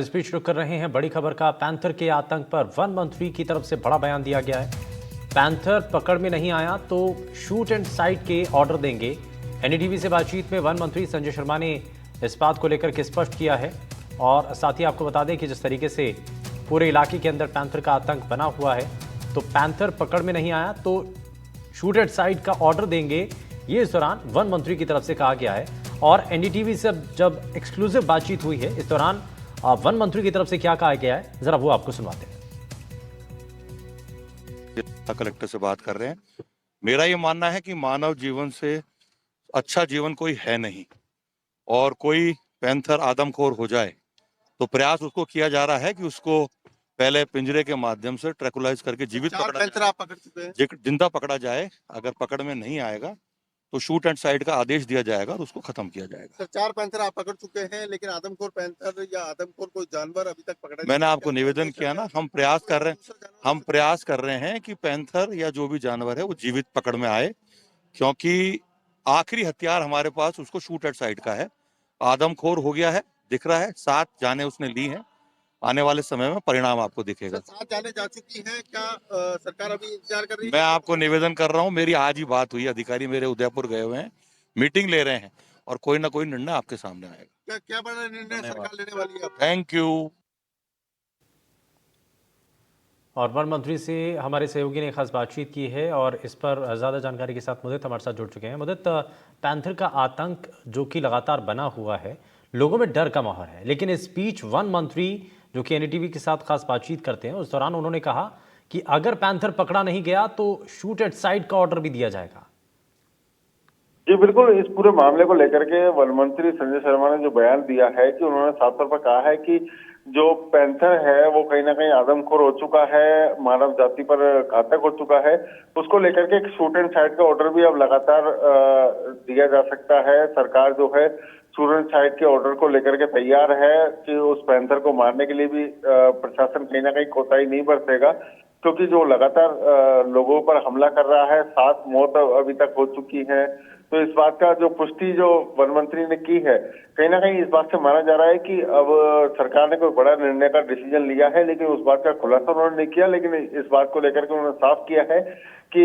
इस बीच रुक कर रहे हैं बड़ी खबर का। पैंथर के आतंक पर वन मंत्री की तरफ से बड़ा बयान दिया गया है। पैंथर पकड़ में नहीं आया तो शूट एंड साइट के ऑर्डर देंगे। एनडीटीवी से बातचीत में वन मंत्री संजय शर्मा ने इस बात को लेकर के स्पष्ट किया है। और साथ ही आपको बता दें कि जिस तरीके से पूरे इलाके के अंदर पैंथर का आतंक बना हुआ है, तो पैंथर पकड़ में नहीं आया तो शूट एंड साइट का ऑर्डर देंगे, ये इस दौरान वन मंत्री की तरफ से कहा गया है। और एनडीटीवी से जब एक्सक्लूसिव बातचीत हुई है, इस दौरान वन मंत्री की तरफ से क्या कहा गया है, जरा वो आपको सुनवाते हैं। कलेक्टर से बात कर रहे हैं। मेरा ये मानना है कि मानव जीवन से अच्छा जीवन कोई है नहीं, और कोई पैंथर आदमखोर हो जाए तो प्रयास उसको किया जा रहा है कि उसको पहले पिंजरे के माध्यम से ट्रैकुलाइज करके जीवित जिंदा पकड़ा जाए। अगर पकड़ में नहीं आएगा तो शूट एंड साइड का आदेश दिया जाएगा और उसको खत्म किया जाएगा। सर, 4 पैंथर आप पकड़ चुके हैं, लेकिन आदमखोर पैंथर या आदमखोर कोई जानवर अभी तक पकड़ा नहीं। मैंने आपको निवेदन किया ना, हम प्रयास कर रहे हैं कि पैंथर या जो भी जानवर है वो जीवित पकड़ में आए, क्योंकि आखिरी हथियार हमारे पास उसको शूट एट साइड का है। आदमखोर हो गया है, दिख रहा है, 7 जाने उसने ली हैं। आने वाले समय में परिणाम आपको दिखेगा। 7 जाने जा चुकी हैं क्या? सरकार अभी इंतजार कर रही है? मैं आपको निवेदन कर रहा हूँ, मेरी आज ही बात हुई, अधिकारी मेरे उदयपुर गए हुए हैं, मीटिंग ले रहे हैं, और कोई ना कोई निर्णय आपके सामने आएगा। क्या बड़ा निर्णय सरकार लेने वाली है? Thank you. और वन मंत्री से हमारे सहयोगी ने खास बातचीत की है और इस पर ज़्यादा जानकारी के साथ मुदित हमारे साथ जुड़ चुके हैं। मुदित, पैंथर का आतंक जो कि लगातार बना हुआ है, लोगों में डर का माहौल है, लेकिन इस बीच वन मंत्री जो कि एनडीटीवी के साथ खास बातचीत करते हैं, उस दौरान उन्होंने कहा कि अगर पैंथर पकड़ा नहीं गया तो शूट एट साइट का ऑर्डर भी दिया जाएगा। जी बिल्कुल, इस पूरे मामले को लेकर के वन मंत्री संजय शर्मा ने जो बयान दिया है कि उन्होंने साफ तौर पर कहा है कि जो पैंथर है वो कहीं ना कहीं आदमखोर हो चुका है, मानव जाति पर घातक हो चुका है। उसको लेकर के एक शूट एंड साइट का ऑर्डर भी अब लगातार दिया जा सकता है। सरकार जो है शूट एंड साइट के ऑर्डर को लेकर के तैयार है कि उस पैंथर को मारने के लिए भी प्रशासन कहीं ना कहीं कोताही नहीं बरतेगा, क्योंकि जो लगातार लोगों पर हमला कर रहा है, 7 मौत अभी तक हो चुकी है। तो इस बात का जो पुष्टि जो वन मंत्री ने की है, कहीं ना कहीं इस बात से माना जा रहा है कि अब सरकार ने कोई बड़ा निर्णय का डिसीजन लिया है, लेकिन उस बात का खुलासा उन्होंने नहीं किया। लेकिन इस बात को लेकर के उन्होंने साफ किया है कि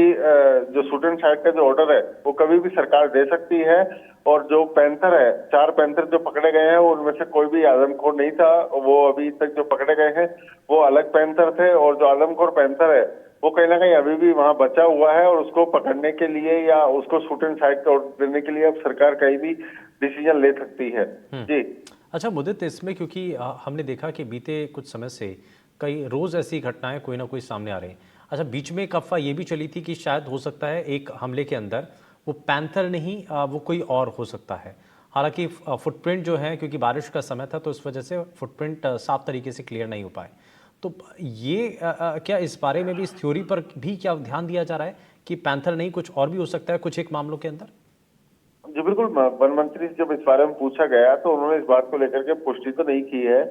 जो शूट एंड साइट का जो ऑर्डर है वो कभी भी सरकार दे सकती है। और जो पैंथर है, 4 पैंथर जो पकड़े गए हैं उनमें से कोई भी आदमखोर नहीं था। वो अभी तक जो पकड़े गए हैं वो अलग पैंथर थे, और जो आदमखोर पैंथर है वो कहीं ना कहीं अभी भी वहां बचा हुआ है, और उसको पकड़ने के लिए या उसको शूट एंड साइट का ऑर्डर देने के लिए अब सरकार कहीं भी डिसीजन ले सकती है। जी अच्छा मुदित, इसमें क्योंकि हमने देखा कि बीते कुछ समय से कई रोज ऐसी घटनाएं कोई ना कोई सामने आ रही हैं। अच्छा, बीच में एक अफवाह ये भी चली थी कि शायद हो सकता है एक हमले के अंदर वो पैंथर नहीं, वो कोई और हो सकता है। हालांकि फुटप्रिंट जो है, क्योंकि बारिश का समय था तो इस वजह से फुटप्रिंट साफ तरीके से क्लियर नहीं हो पाए। तो ये क्या इस बारे में भी, इस थ्योरी पर भी क्या ध्यान दिया जा रहा है कि पैंथर नहीं कुछ और भी हो सकता है कुछ एक मामलों के अंदर? जी बिल्कुल, वन मंत्री से जब इस बारे में पूछा गया तो उन्होंने इस बात को लेकर के पुष्टि तो नहीं की है,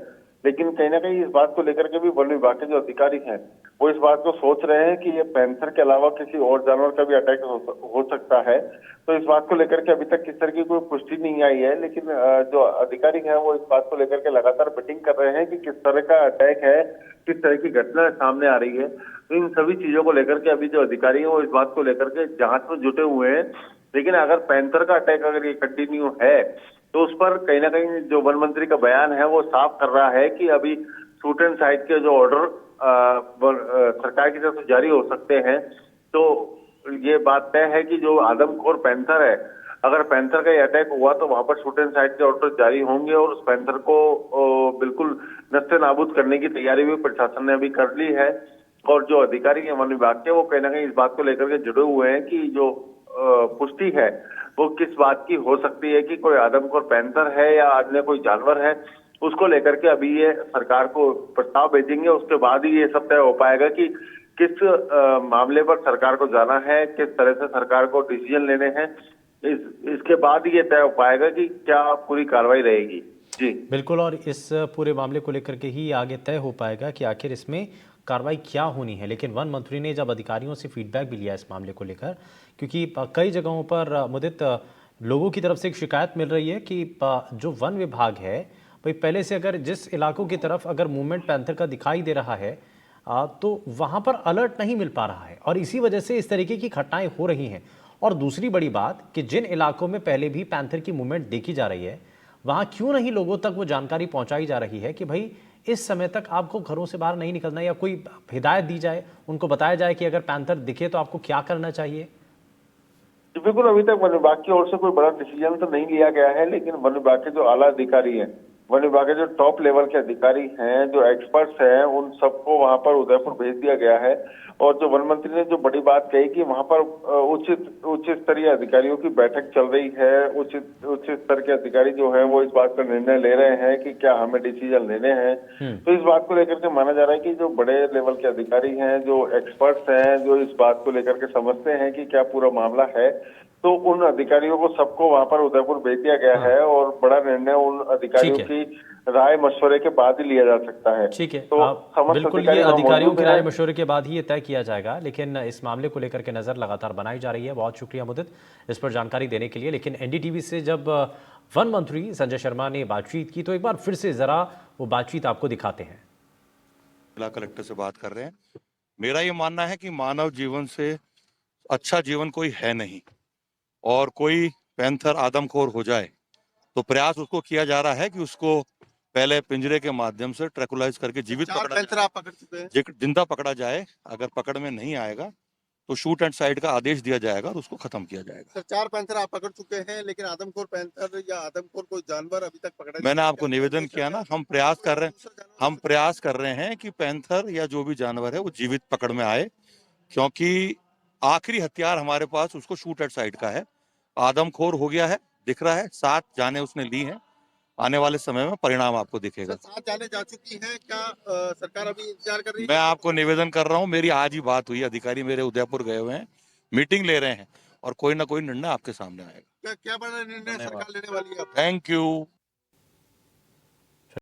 लेकिन कहीं ना कहीं इस बात को लेकर के भी वन विभाग के जो अधिकारी हैं वो इस बात को सोच रहे हैं कि ये पैंथर के अलावा किसी और जानवर का भी अटैक हो सकता है। तो इस बात को लेकर के अभी तक किस तरह की कोई पुष्टि नहीं आई है, लेकिन जो अधिकारी हैं वो इस बात को लेकर के लगातार मीटिंग कर रहे हैं कि किस तरह का अटैक है, किस तरह की घटना सामने आ रही है। तो इन सभी चीजों को लेकर के अभी जो अधिकारी है वो इस बात को लेकर के जांच में जुटे हुए हैं। लेकिन अगर पैंथर का अटैक अगर ये कंटिन्यू है तो उस पर कहीं ना कहीं जो वन मंत्री का बयान है वो साफ कर रहा है कि अभी शूट एंड साइट के जो ऑर्डर सरकार की तरफ से जारी हो सकते हैं। तो ये बात तय है कि जो आदमखोर पैंथर है, अगर पैंथर का ये अटैक हुआ तो वहां पर शूट एंड साइट के ऑर्डर जारी होंगे, और उस पैंथर को बिल्कुल नस्ते नाबूद करने की तैयारी भी प्रशासन ने अभी कर ली है। और जो अधिकारी हैं वन विभाग के, वो कहीं ना कहीं इस बात को लेकर के जुड़े हुए हैं कि जो पुष्टि है वो किस बात की हो सकती है कि कोई आदमखोर पैंथर है या अन्य कोई जानवर है, उसको लेकर के अभी ये सरकार को प्रस्ताव भेजेंगे। उसके बाद ही ये सब तय हो पाएगा कि किस मामले पर सरकार को जाना है, किस तरह से सरकार को डिसीजन लेने हैं। इसके बाद ही ये तय हो पाएगा कि क्या पूरी कार्रवाई रहेगी। जी बिल्कुल, और इस पूरे मामले को लेकर के ही आगे तय हो पाएगा कि आखिर इसमें कार्रवाई क्या होनी है। लेकिन वन मंत्री ने जब अधिकारियों से फीडबैक भी लिया इस मामले को लेकर, क्योंकि कई जगहों पर मुदित लोगों की तरफ से एक शिकायत मिल रही है कि जो वन विभाग है भाई पहले से अगर जिस इलाकों की तरफ अगर मूवमेंट पैंथर का दिखाई दे रहा है तो वहां पर अलर्ट नहीं मिल पा रहा है और इसी वजह से इस तरीके की घटनाएं हो रही हैं। और दूसरी बड़ी बात कि जिन इलाकों में पहले भी पैंथर की मूवमेंट देखी जा रही है वहां क्यों नहीं लोगों तक वो जानकारी पहुंचाई जा रही है कि भाई इस समय तक आपको घरों से बाहर नहीं निकलना, या कोई हिदायत दी जाए, उनको बताया जाए कि अगर पैंथर दिखे तो आपको क्या करना चाहिए। जी बिल्कुल, अभी तक वन विभाग की ओर से कोई बड़ा डिसीजन तो नहीं लिया गया है, लेकिन वन विभाग के जो आला अधिकारी हैं, वन विभाग के जो टॉप लेवल के अधिकारी हैं, जो एक्सपर्ट्स हैं, उन सबको वहां पर उदयपुर भेज दिया गया है। और जो वन मंत्री ने जो बड़ी बात कही कि वहां पर उच्च स्तरीय अधिकारियों की बैठक चल रही है, उच्च स्तर के अधिकारी जो है वो इस बात का निर्णय ले रहे हैं कि क्या हमें डिसीजन लेने हैं। तो इस बात को लेकर के माना जा रहा है कि जो बड़े लेवल के अधिकारी हैं, जो एक्सपर्ट्स हैं, जो इस बात को लेकर के समझते हैं कि क्या पूरा मामला है, तो उन अधिकारियों को सबको वहां पर उदयपुर भेज दिया गया है और बड़ा निर्णय उन अधिकारियों की राय मशवरे के बाद ही लिया जा सकता है। ठीक है, तो बिल्कुल ये अधिकारियों की राय मशवरे के बाद ही ये तय किया जाएगा, लेकिन इस मामले को लेकर के नजर लगातार बनाई जा रही है। बहुत शुक्रिया मुदित इस पर जानकारी देने के लिए। लेकिन एनडीटीवी से जब वन मंत्री संजय शर्मा ने बातचीत की तो एक बार फिर से जरा वो बातचीत आपको दिखाते हैं। जिला कलेक्टर से बात कर रहे हैं। मेरा ये मानना है कि मानव जीवन से अच्छा जीवन कोई है नहीं, और कोई पैंथर आदमखोर हो जाए तो प्रयास उसको किया जा रहा है कि उसको पहले पिंजरे के माध्यम से ट्रैकुलाइज करके जीवित पकड़ा पैंथर आप पकड़ चुके हैं? जिंदा पकड़ा जाए। अगर पकड़ में नहीं आएगा तो शूट एंड साइड का आदेश दिया जाएगा और उसको खत्म किया जाएगा। सर 4 पैंथर आप पकड़ चुके हैं, लेकिन आदमखोर पैंथर या आदमखोर कोई जानवर अभी तक पकड़ा नहीं। मैंने आपको निवेदन किया ना, हम प्रयास कर रहे हैं कि पैंथर या जो भी जानवर है वो जीवित पकड़ में आए, क्योंकि आखिरी हथियार हमारे पास उसको शूट एट साइड का है। आदमखोर हो गया है, दिख रहा है, 7 जानें उसने ली हैं। आने वाले समय में परिणाम आपको दिखेगा। 7 जानें जा चुकी हैं क्या? सरकार अभी इंतजार कर रही है? मैं आपको निवेदन कर रहा हूं, मेरी आज ही बात हुई, अधिकारी मेरे उदयपुर गए हुए हैं, मीटिंग ले रहे हैं और कोई ना कोई निर्णय आपके सामने आएगा। क्या बड़ा निर्णय सरकार लेने वाली है? Thank you.